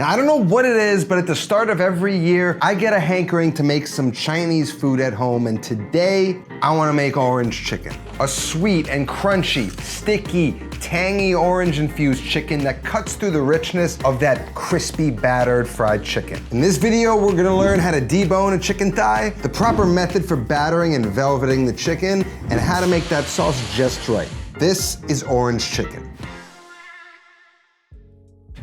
Now, I don't know what it is, but at the start of every year, I get a hankering to make some Chinese food at home, and today, I wanna make orange chicken. A sweet and crunchy, sticky, tangy orange-infused chicken that cuts through the richness of that crispy, battered fried chicken. In this video, we're gonna learn how to debone a chicken thigh, the proper method for battering and velveting the chicken, and how to make that sauce just right. This is orange chicken.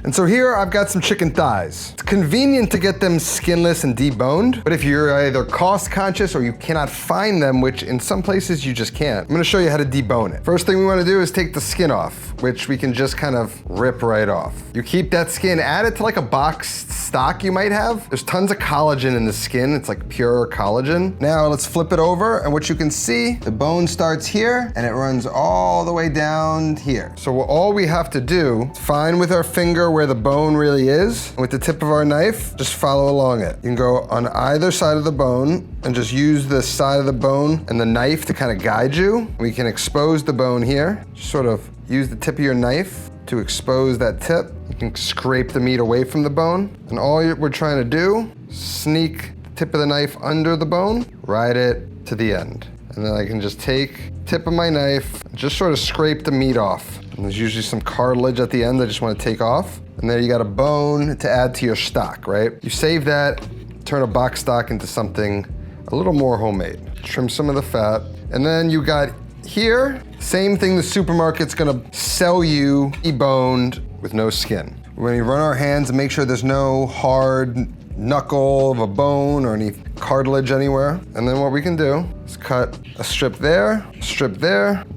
And so here I've got some chicken thighs. It's convenient to get them skinless and deboned, but if you're either cost conscious or you cannot find them, which in some places you just can't, I'm gonna show you how to debone it. First thing we wanna do is take the skin off, which we can just kind of rip right off. You keep that skin, add it to like a boxed stock you might have. There's tons of collagen in the skin. It's like pure collagen. Now let's flip it over, and what you can see, the bone starts here and it runs all the way down here. So all we have to do is find with our finger where the bone really is. With the tip of our knife, just follow along it. You can go on either side of the bone and just use the side of the bone and the knife to kind of guide you. We can expose the bone here. Just sort of use the tip of your knife to expose that tip. You can scrape the meat away from the bone. And all we're trying to do, sneak the tip of the knife under the bone, ride it to the end. And then I can just take the tip of my knife, and just sort of scrape the meat off. And there's usually some cartilage at the end I just want to take off. And there you got a bone to add to your stock, right? You save that, turn a box stock into something a little more homemade. Trim some of the fat. And then you got here, same thing the supermarket's gonna sell you deboned with no skin. We're gonna run our hands and make sure there's no hard knuckle of a bone or any cartilage anywhere. And then what we can do is cut a strip there,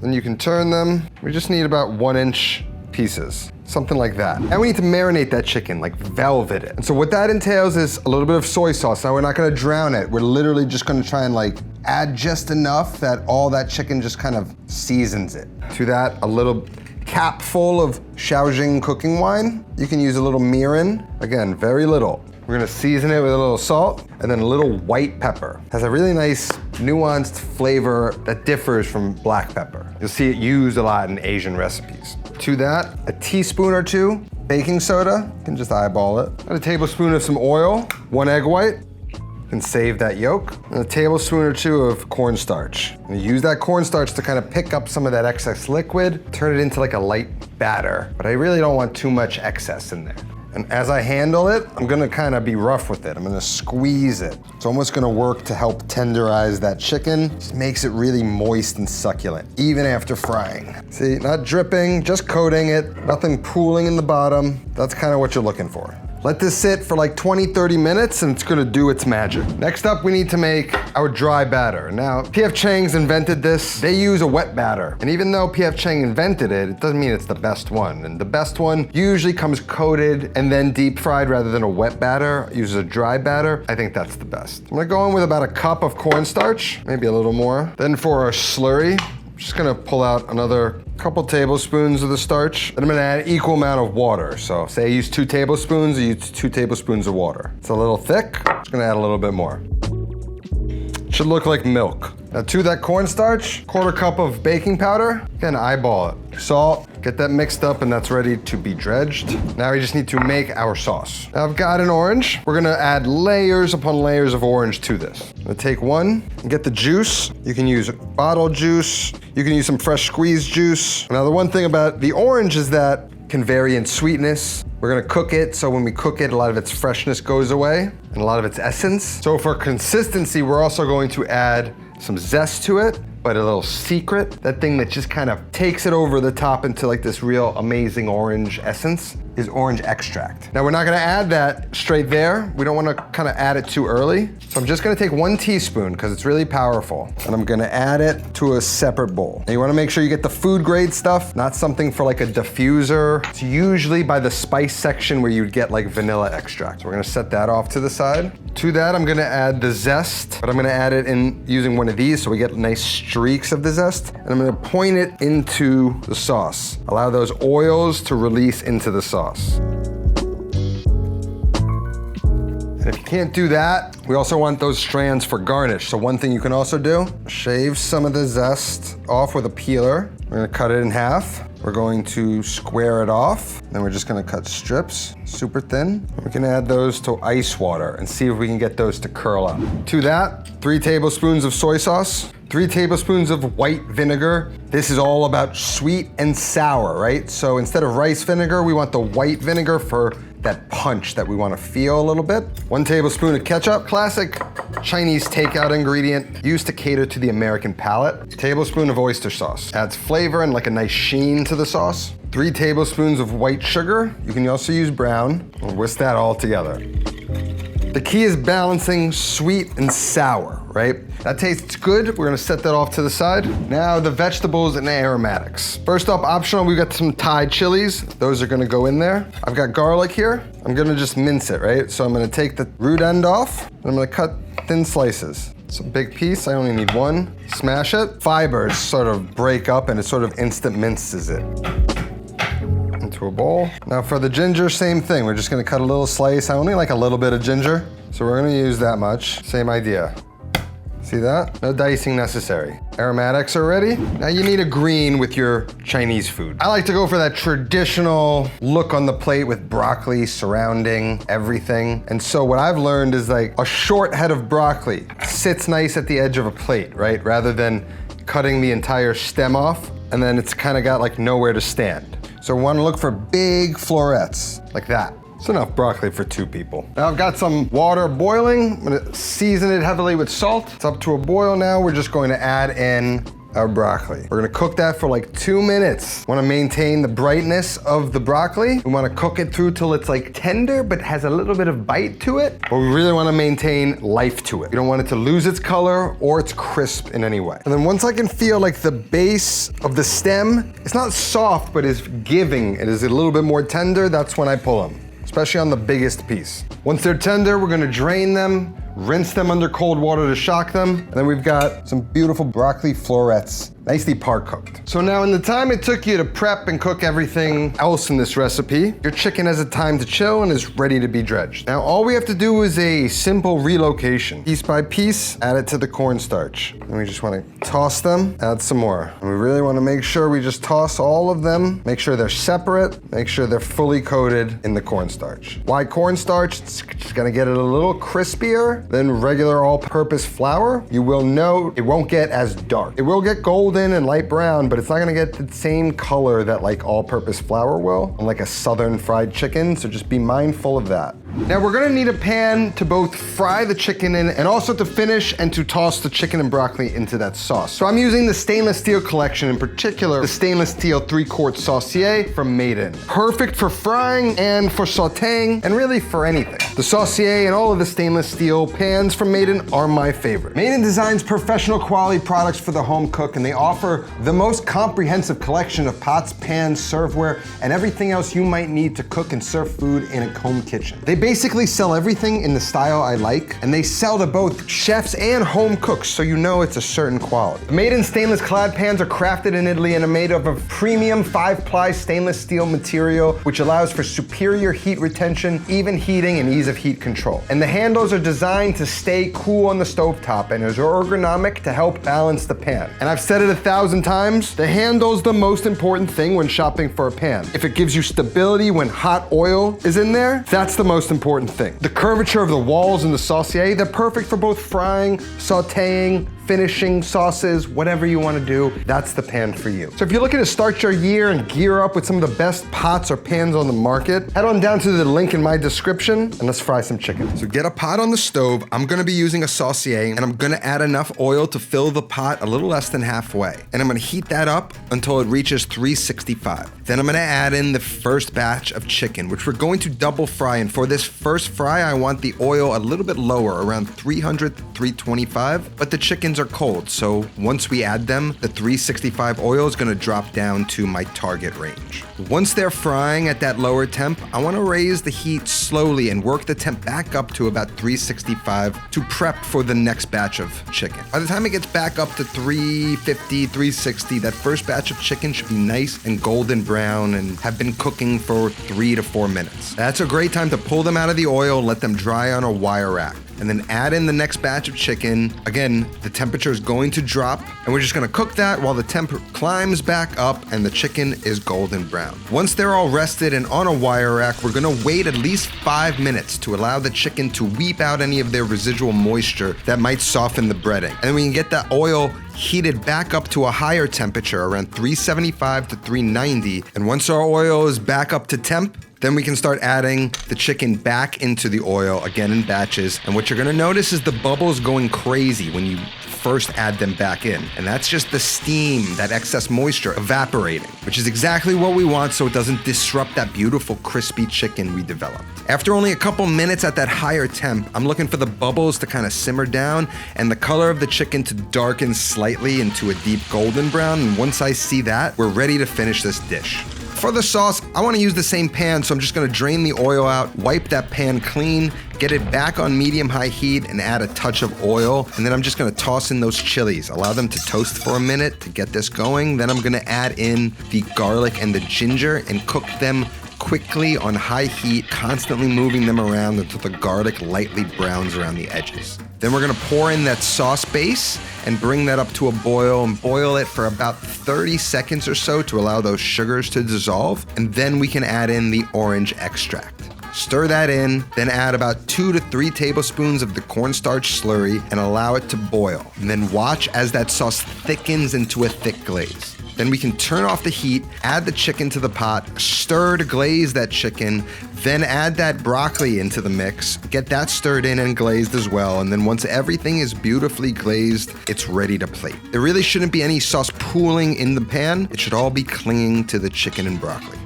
then you can turn them. We just need about 1-inch pieces, something like that. And we need to marinate that chicken, like velvet it. And so what that entails is a little bit of soy sauce. Now we're not gonna drown it. We're literally just gonna try and like add just enough that all that chicken just kind of seasons it. To that, a little cap full of Shaoxing cooking wine. You can use a little mirin, again, very little. We're gonna season it with a little salt and then a little white pepper. It has a really nice nuanced flavor that differs from black pepper. You'll see it used a lot in Asian recipes. To that, a teaspoon or 2 baking soda. You can just eyeball it. And a tablespoon of some oil, 1 egg white. You can save that yolk. And a tablespoon or 2 of cornstarch. And use that cornstarch to kind of pick up some of that excess liquid, turn it into like a light batter. But I really don't want too much excess in there. And as I handle it, I'm gonna kind of be rough with it. I'm gonna squeeze it. It's almost gonna work to help tenderize that chicken. Just makes it really moist and succulent, even after frying. See, not dripping, just coating it, nothing pooling in the bottom. That's kind of what you're looking for. Let this sit for like 20-30 minutes and it's gonna do its magic. Next up, we need to make our dry batter. Now, P.F. Chang's invented this. They use a wet batter. And even though P.F. Chang invented it, it doesn't mean it's the best one. And the best one usually comes coated and then deep fried rather than a wet batter. It uses a dry batter. I think that's the best. I'm gonna go in with about a cup of cornstarch, maybe a little more. Then for our slurry, I'm just gonna pull out another couple tablespoons of the starch. Then I'm gonna add an equal amount of water. So say I use 2 tablespoons, I use 2 tablespoons of water. It's a little thick, just gonna add a little bit more. Should look like milk. Now to that cornstarch, 1/4 cup of baking powder. Again, eyeball it. Salt, get that mixed up and that's ready to be dredged. Now we just need to make our sauce. Now I've got an orange. We're gonna add layers upon layers of orange to this. I'm gonna take one and get the juice. You can use bottled juice. You can use some fresh squeezed juice. Now the one thing about the orange is that it can vary in sweetness. We're gonna cook it, so when we cook it, a lot of its freshness goes away and a lot of its essence. So for consistency, we're also going to add some zest to it, but a little secret, that thing that just kind of takes it over the top into like this real amazing orange essence, is orange extract. Now we're not gonna add that straight there. We don't wanna kind of add it too early. So I'm just gonna take 1 teaspoon because it's really powerful. And I'm gonna add it to a separate bowl. Now you wanna make sure you get the food grade stuff, not something for like a diffuser. It's usually by the spice section where you'd get like vanilla extract. So we're gonna set that off to the side. To that, I'm gonna add the zest, but I'm gonna add it in using one of these so we get nice streaks of the zest. And I'm gonna point it into the sauce. Allow those oils to release into the sauce. And if you can't do that, we also want those strands for garnish. So one thing you can also do, shave some of the zest off with a peeler. We're gonna cut it in half. We're going to square it off. Then we're just gonna cut strips, super thin. We're gonna add those to ice water and see if we can get those to curl up. To that, 3 tablespoons of soy sauce, 3 tablespoons of white vinegar. This is all about sweet and sour, right? So instead of rice vinegar, we want the white vinegar for that punch that we want to feel a little bit. 1 tablespoon of ketchup, classic Chinese takeout ingredient used to cater to the American palate. A tablespoon of oyster sauce. Adds flavor and like a nice sheen to the sauce. 3 tablespoons of white sugar. You can also use brown. We'll whisk that all together. The key is balancing sweet and sour, right? That tastes good. We're gonna set that off to the side. Now the vegetables and the aromatics. First up, optional, we've got some Thai chilies. Those are gonna go in there. I've got garlic here. I'm gonna just mince it, right? So I'm gonna take the root end off, and I'm gonna cut thin slices. It's a big piece, I only need 1. Smash it. Fibers sort of break up and it sort of instant minces it. Into a bowl. Now for the ginger, same thing. We're just gonna cut a little slice. I only like a little bit of ginger, so we're gonna use that much. Same idea. See that? No dicing necessary. Aromatics are ready. Now you need a green with your Chinese food. I like to go for that traditional look on the plate with broccoli surrounding everything. And so what I've learned is like a short head of broccoli sits nice at the edge of a plate, right? Rather than cutting the entire stem off, and then it's kind of got like nowhere to stand. So we want to look for big florets, like that. It's enough broccoli for 2 people. Now I've got some water boiling. I'm gonna season it heavily with salt. It's up to a boil now. We're just going to add in our broccoli. We're gonna cook that for like 2 minutes. Wanna maintain the brightness of the broccoli. We wanna cook it through till it's like tender, but has a little bit of bite to it. But we really wanna maintain life to it. You don't want it to lose its color or its crisp in any way. And then once I can feel like the base of the stem, it's not soft, but is giving. It is a little bit more tender, that's when I pull them, especially on the biggest piece. Once they're tender, we're gonna drain them, rinse them under cold water to shock them, and then we've got some beautiful broccoli florets, nicely par cooked. So now in the time it took you to prep and cook everything else in this recipe, your chicken has a time to chill and is ready to be dredged. Now all we have to do is a simple relocation. Piece by piece, add it to the cornstarch. And we just wanna toss them, add some more. And we really wanna make sure we just toss all of them, make sure they're separate, make sure they're fully coated in the cornstarch. Why cornstarch? It's just gonna get it a little crispier than regular all-purpose flour. You will note it won't get as dark. It will get golden and light brown, but it's not gonna get the same color that like all-purpose flour will, on like a southern fried chicken, so just be mindful of that. Now we're gonna need a pan to both fry the chicken in and also to finish and to toss the chicken and broccoli into that sauce. So I'm using the stainless steel collection, in particular, the stainless steel 3-quart saucier from Made In. Perfect for frying and for sauteing and really for anything. The saucier and all of the stainless steel pans from Made In are my favorite. Made In designs professional quality products for the home cook, and they offer the most comprehensive collection of pots, pans, serveware, and everything else you might need to cook and serve food in a home kitchen. They basically sell everything in the style I like, and they sell to both chefs and home cooks, so you know it's a certain quality. The Made In stainless clad pans are crafted in Italy and are made of a premium 5-ply stainless steel material, which allows for superior heat retention, even heating, and ease of heat control. And the handles are designed to stay cool on the stovetop and is ergonomic to help balance the pan. And I've said it 1,000 times, the handle's the most important thing when shopping for a pan. If it gives you stability when hot oil is in there, that's the most important thing. The curvature of the walls in the saucier, they're perfect for both frying, sauteing, finishing sauces, whatever you want to do, that's the pan for you. So if you're looking to start your year and gear up with some of the best pots or pans on the market, head on down to the link in my description and let's fry some chicken. So get a pot on the stove. I'm gonna be using a saucier and I'm gonna add enough oil to fill the pot a little less than halfway. And I'm gonna heat that up until it reaches 365. Then I'm gonna add in the first batch of chicken, which we're going to double fry. And for this first fry, I want the oil a little bit lower, around 300 to 325, but the chicken are cold, so once we add them, the 365 oil is gonna drop down to my target range. Once they're frying at that lower temp, I wanna raise the heat slowly and work the temp back up to about 365 to prep for the next batch of chicken. By the time it gets back up to 350, 360, that first batch of chicken should be nice and golden brown and have been cooking for 3 to 4 minutes. That's a great time to pull them out of the oil, let them dry on a wire rack, and then add in the next batch of chicken. Again, the temp temperature is going to drop, and we're just gonna cook that while the temp climbs back up and the chicken is golden brown. Once they're all rested and on a wire rack, we're gonna wait at least 5 minutes to allow the chicken to weep out any of their residual moisture that might soften the breading. And then we can get that oil heated back up to a higher temperature, around 375 to 390. And once our oil is back up to temp, then we can start adding the chicken back into the oil, again in batches. And what you're gonna notice is the bubbles going crazy when you first add them back in. And that's just the steam, that excess moisture evaporating, which is exactly what we want so it doesn't disrupt that beautiful crispy chicken we developed. After only a couple minutes at that higher temp, I'm looking for the bubbles to kind of simmer down and the color of the chicken to darken slightly into a deep golden brown. And once I see that, we're ready to finish this dish. For the sauce, I want to use the same pan, so I'm just going to drain the oil out, wipe that pan clean, get it back on medium-high heat, and add a touch of oil. And then I'm just going to toss in those chilies, allow them to toast for a minute to get this going. Then I'm going to add in the garlic and the ginger and cook them quickly on high heat, constantly moving them around until the garlic lightly browns around the edges. Then we're gonna pour in that sauce base and bring that up to a boil and boil it for about 30 seconds or so to allow those sugars to dissolve. And then we can add in the orange extract. Stir that in, then add about 2 to 3 tablespoons of the cornstarch slurry and allow it to boil. And then watch as that sauce thickens into a thick glaze. Then we can turn off the heat, add the chicken to the pot, stir to glaze that chicken, then add that broccoli into the mix, get that stirred in and glazed as well, and then once everything is beautifully glazed, it's ready to plate. There really shouldn't be any sauce pooling in the pan. It should all be clinging to the chicken and broccoli.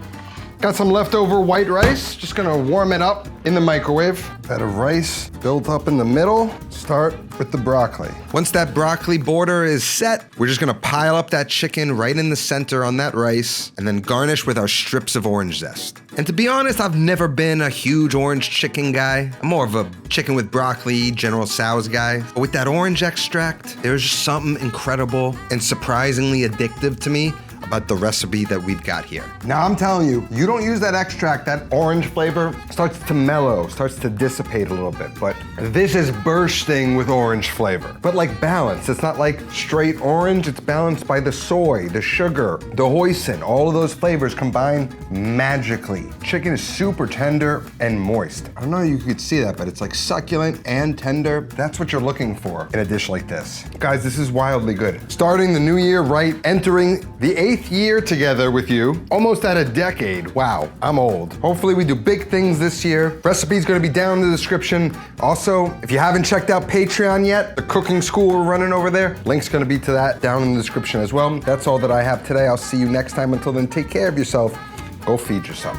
Got some leftover white rice, just gonna warm it up in the microwave. Bed of rice built up in the middle. Start with the broccoli. Once that broccoli border is set, we're just gonna pile up that chicken right in the center on that rice and then garnish with our strips of orange zest. And to be honest, I've never been a huge orange chicken guy. I'm more of a chicken with broccoli, General Tso's guy. But with that orange extract, there's just something incredible and surprisingly addictive to me about the recipe that we've got here. Now I'm telling you, you don't use that extract, that orange flavor starts to mellow, starts to dissipate a little bit, but this is bursting with orange flavor. But like balanced, it's not like straight orange, it's balanced by the soy, the sugar, the hoisin, all of those flavors combine magically. Chicken is super tender and moist. I don't know if you could see that, but it's like succulent and tender. That's what you're looking for in a dish like this. Guys, this is wildly good. Starting the new year right, entering the 8th year together with you, almost at a decade. Wow, I'm old. Hopefully we do big things this year. Recipe's gonna be down in the description. Also, if you haven't checked out Patreon yet, the cooking school we're running over there, link's gonna be to that down in the description as well. That's all that I have today. I'll see you next time. Until then, take care of yourself. Go feed yourself.